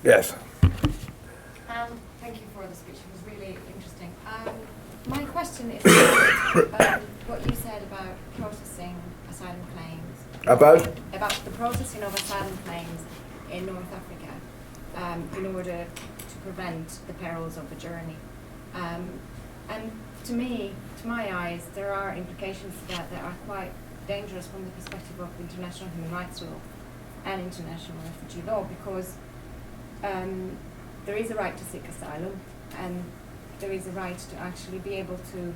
Yes. Thank you for the speech. It was really interesting. My question is about what you said about processing asylum claims. About the processing of asylum claims in North Africa in order to prevent the perils of the journey. And to me, to my eyes, there are implications to that are quite dangerous from the perspective of international human rights law and international refugee law, because there is a right to seek asylum, and there is a right to actually be able to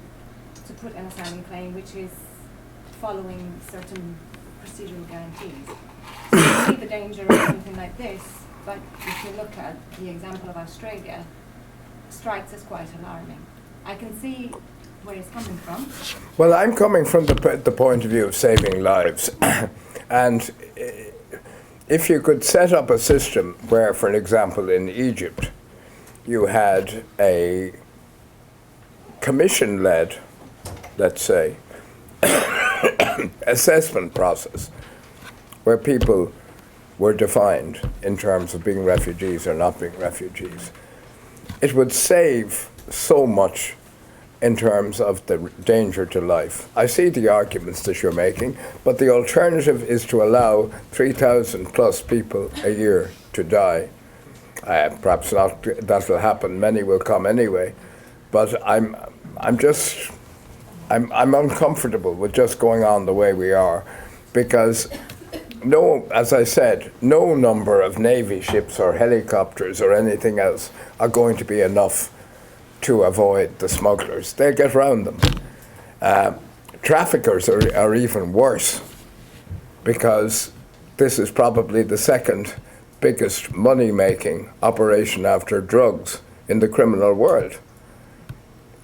put an asylum claim which is following certain procedural guarantees. So I see the danger of something like this, but if you look at the example of Australia, strikes as quite alarming. I can see where it's coming from. Well, I'm coming from the point of view of saving lives. And if you could set up a system where, for an example, in Egypt, you had a commission-led, let's say, assessment process where people were defined in terms of being refugees or not being refugees, it would save so much in terms of the danger to life. I see the arguments that you're making, but the alternative is to allow 3,000 plus people a year to die. Perhaps not that will happen, many will come anyway, but I'm uncomfortable with just going on the way we are, because as I said, no number of Navy ships or helicopters or anything else are going to be enough to avoid the smugglers. They'll get round them. Traffickers are even worse, because this is probably the second biggest money-making operation after drugs in the criminal world.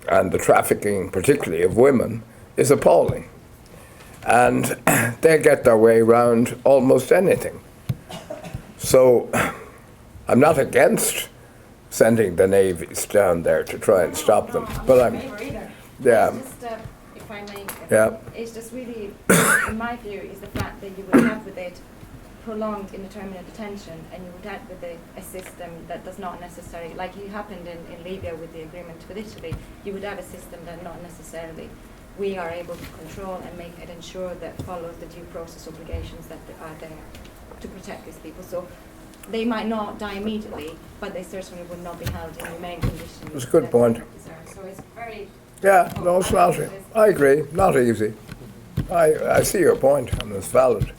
And the trafficking, particularly of women, is appalling. And they get their way around almost anything. So I'm not against sending the navies down there to try and stop them. But I'm, yeah. It's just, if I may, yeah. It's just really, in my view, is the fact that you would have with it prolonged indeterminate detention, and you would have with it a system that does not necessarily, like it happened in Libya with the agreement with Italy, you would have a system that not necessarily we are able to control and make it ensure that follows the due process obligations that are there to protect these people. So they might not die immediately, but they certainly would not be held in humane conditions. That's a good point. So it's very... Yeah, no, it's not. I agree. Not easy. I see your point, and it's valid.